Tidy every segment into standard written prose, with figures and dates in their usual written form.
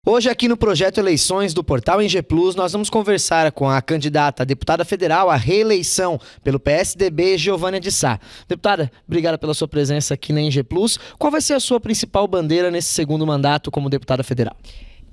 Hoje aqui no Projeto Eleições do Portal NG Plus, nós vamos conversar com a candidata a deputada federal à reeleição pelo PSDB, Giovânia de Sá. Deputada, obrigada pela sua presença aqui na NG Plus. Qual vai ser a sua principal bandeira nesse segundo mandato como deputada federal?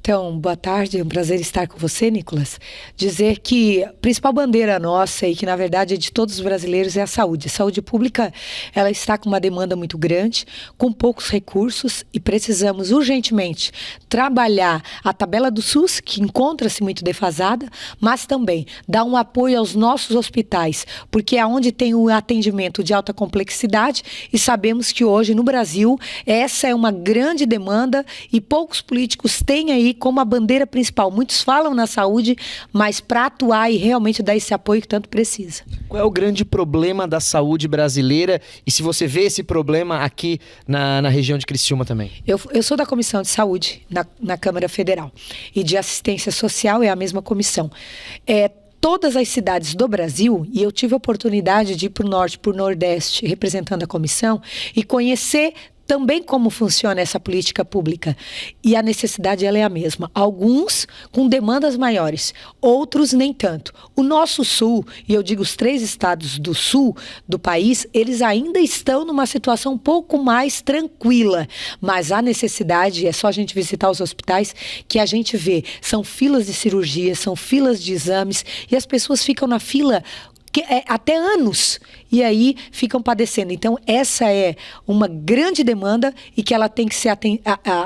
Então, boa tarde, é um prazer estar com você, Nicolas. Dizer que a principal bandeira nossa e que, na verdade, é de todos os brasileiros é a saúde. A saúde pública, ela está com uma demanda muito grande, com poucos recursos e precisamos urgentemente trabalhar a tabela do SUS, que encontra-se muito defasada, mas também dar um apoio aos nossos hospitais, porque é onde tem o atendimento de alta complexidade e sabemos que hoje, no Brasil, essa é uma grande demanda e poucos políticos têm aí como a bandeira principal. Muitos falam na saúde, mas para atuar e realmente dar esse apoio que tanto precisa. Qual é o grande problema da saúde brasileira e se você vê esse problema aqui na região de Criciúma também? Eu sou da Comissão de Saúde na Câmara Federal e de Assistência Social é a mesma comissão. Todas as cidades do Brasil, e eu tive a oportunidade de ir para o Norte, para o Nordeste, representando a comissão, e conhecer também como funciona essa política pública. E a necessidade ela é a mesma. Alguns com demandas maiores, outros nem tanto. O nosso sul, e eu digo os 3 estados do sul do país, eles ainda estão numa situação um pouco mais tranquila. Mas a necessidade, é só a gente visitar os hospitais, que a gente vê. São filas de cirurgia, são filas de exames, e as pessoas ficam na fila até anos, e aí ficam padecendo. Então, essa é uma grande demanda e que ela tem que ser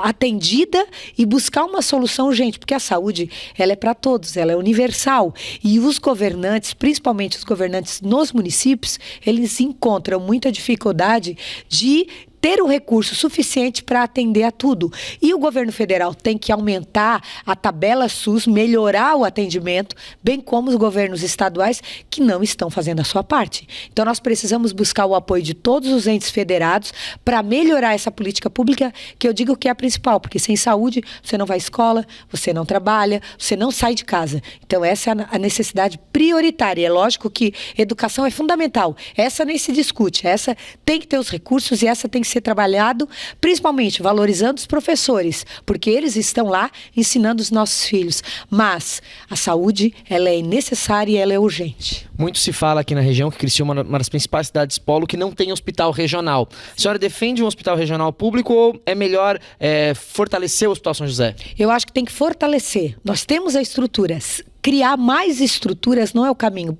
atendida e buscar uma solução urgente, porque a saúde, ela é para todos, ela é universal. E os governantes, principalmente os governantes nos municípios, eles encontram muita dificuldade de ter o recurso suficiente para atender a tudo. E o governo federal tem que aumentar a tabela SUS, melhorar o atendimento, bem como os governos estaduais que não estão fazendo a sua parte. Então, nós precisamos buscar o apoio de todos os entes federados para melhorar essa política pública, que eu digo que é a principal, porque sem saúde você não vai à escola, você não trabalha, você não sai de casa. Então, essa é a necessidade prioritária. É lógico que educação é fundamental. Essa nem se discute. Essa tem que ter os recursos e essa tem que ser trabalhado, principalmente valorizando os professores, porque eles estão lá ensinando os nossos filhos. Mas a saúde, ela é necessária e ela é urgente. Muito se fala aqui na região que Criciúma é uma das principais cidades polo que não tem hospital regional. A senhora defende um hospital regional público ou é melhor fortalecer o Hospital São José? Eu acho que tem que fortalecer. Nós temos as estruturas. Criar mais estruturas não é o caminho.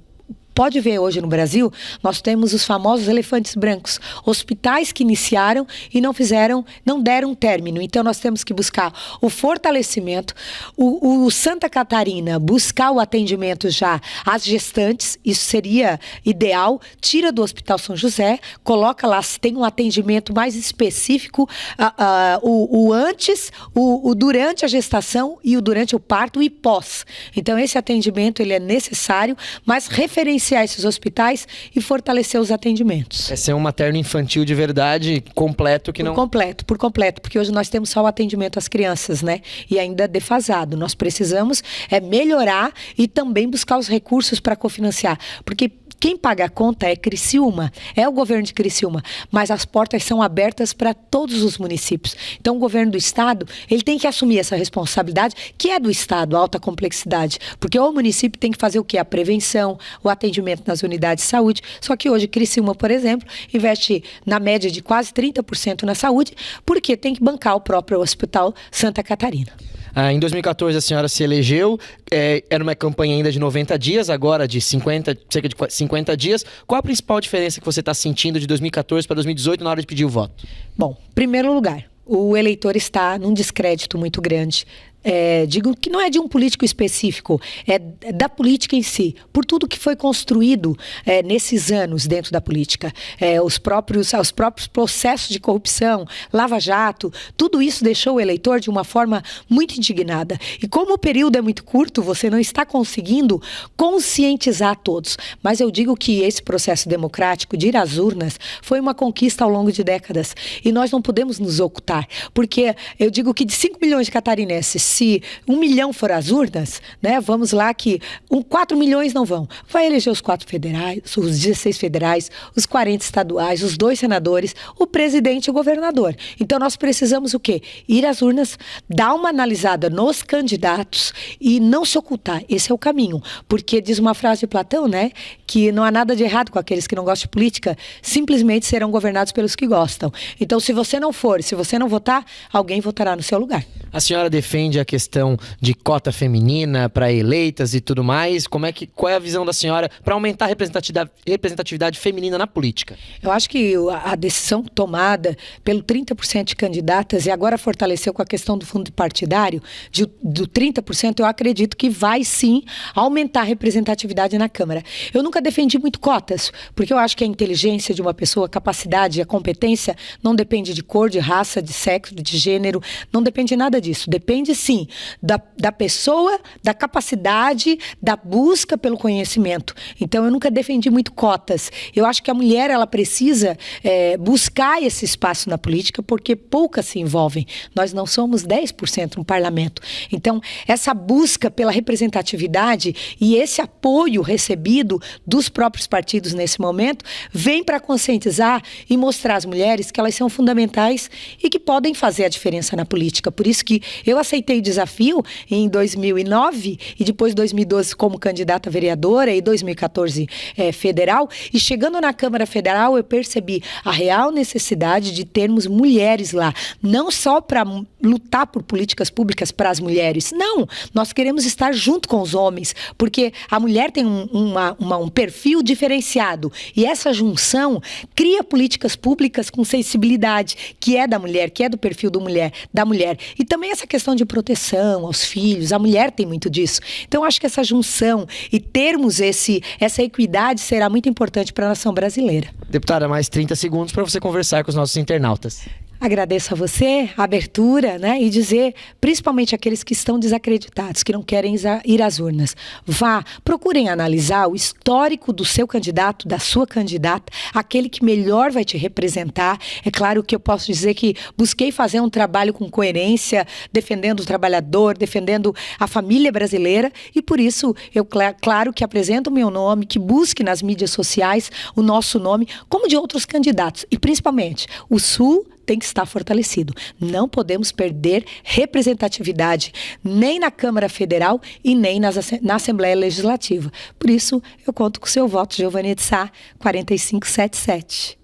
Pode ver hoje no Brasil, nós temos os famosos elefantes brancos, hospitais que iniciaram e não deram término. Então nós temos que buscar o fortalecimento, o Santa Catarina buscar o atendimento já às gestantes, isso seria ideal, tira do Hospital São José, coloca lá se tem um atendimento mais específico, o antes, o durante a gestação e o durante o parto e pós. Então esse atendimento ele é necessário, mas referenciar esses hospitais e fortalecer os atendimentos. É ser um materno infantil de verdade, completo que não... Por completo, porque hoje nós temos só o atendimento às crianças, né? E ainda defasado. Nós precisamos melhorar e também buscar os recursos para cofinanciar, porque quem paga a conta é Criciúma, é o governo de Criciúma, mas as portas são abertas para todos os municípios. Então o governo do estado, ele tem que assumir essa responsabilidade, que é do estado, alta complexidade, porque o município tem que fazer o quê? A prevenção, o atendimento nas unidades de saúde, só que hoje Criciúma, por exemplo, investe na média de quase 30% na saúde, porque tem que bancar o próprio Hospital Santa Catarina. Em 2014 a senhora se elegeu, era uma campanha ainda de 90 dias, agora de cerca de 50 dias. Qual a principal diferença que você está sentindo de 2014 para 2018 na hora de pedir o voto? Bom, em primeiro lugar, o eleitor está num descrédito muito grande. Digo que não é de um político específico, é da política em si, por tudo que foi construído nesses anos dentro da política, os próprios processos de corrupção, lava-jato, tudo isso deixou o eleitor de uma forma muito indignada. E como o período é muito curto, você não está conseguindo conscientizar todos. Mas eu digo que esse processo democrático de ir às urnas foi uma conquista ao longo de décadas e nós não podemos nos ocultar, porque eu digo que de 5 milhões de catarinenses, se 1 milhão for às urnas, né, vamos lá que 4 milhões não vão. Vai eleger os 4 federais, os 16 federais, os 40 estaduais, os 2 senadores, o presidente e o governador. Então nós precisamos o quê? Ir às urnas, dar uma analisada nos candidatos e não se ocultar. Esse é o caminho. Porque diz uma frase de Platão, né, que não há nada de errado com aqueles que não gostam de política, simplesmente serão governados pelos que gostam. Então, se você não for, se você não votar, alguém votará no seu lugar. A senhora defende a questão de cota feminina para eleitas e tudo mais. Qual é a visão da senhora para aumentar a representatividade feminina na política? Eu acho que a decisão tomada pelo 30% de candidatas e agora fortaleceu com a questão do fundo partidário, do 30%, eu acredito que vai sim aumentar a representatividade na Câmara. Eu nunca defendi muito cotas, porque eu acho que a inteligência de uma pessoa, a capacidade, a competência não depende de cor, de raça, de sexo, de gênero, não depende de nada disso. Depende sim da pessoa, da capacidade, da busca pelo conhecimento. Então eu nunca defendi muito cotas. Eu acho que a mulher ela precisa buscar esse espaço na política porque poucas se envolvem. Nós não somos 10% no parlamento. Então essa busca pela representatividade e esse apoio recebido dos próprios partidos nesse momento vem para conscientizar e mostrar às mulheres que elas são fundamentais e que podem fazer a diferença na política. Por isso que eu aceitei o desafio em 2009 e depois 2012 como candidata vereadora e 2014 federal. E chegando na Câmara Federal eu percebi a real necessidade de termos mulheres lá. Não só para lutar por políticas públicas para as mulheres. Não, nós queremos estar junto com os homens, porque a mulher tem um perfil diferenciado e essa junção cria políticas públicas com sensibilidade, que é da mulher, que é do perfil da mulher. E também essa questão de proteção aos filhos, a mulher tem muito disso. Então, acho que essa junção e termos essa equidade será muito importante para a nação brasileira. Deputada, mais 30 segundos para você conversar com os nossos internautas. Agradeço a você a abertura, né, e dizer, principalmente aqueles que estão desacreditados, que não querem ir às urnas, procurem analisar o histórico do seu candidato, da sua candidata, aquele que melhor vai te representar. É claro que eu posso dizer que busquei fazer um trabalho com coerência, defendendo o trabalhador, defendendo a família brasileira e por isso eu, claro que apresento o meu nome, que busque nas mídias sociais o nosso nome, como de outros candidatos e principalmente o Sul tem que estar fortalecido. Não podemos perder representatividade nem na Câmara Federal e nem na Assembleia Legislativa. Por isso, eu conto com o seu voto, Giovânia de Sá, 4577.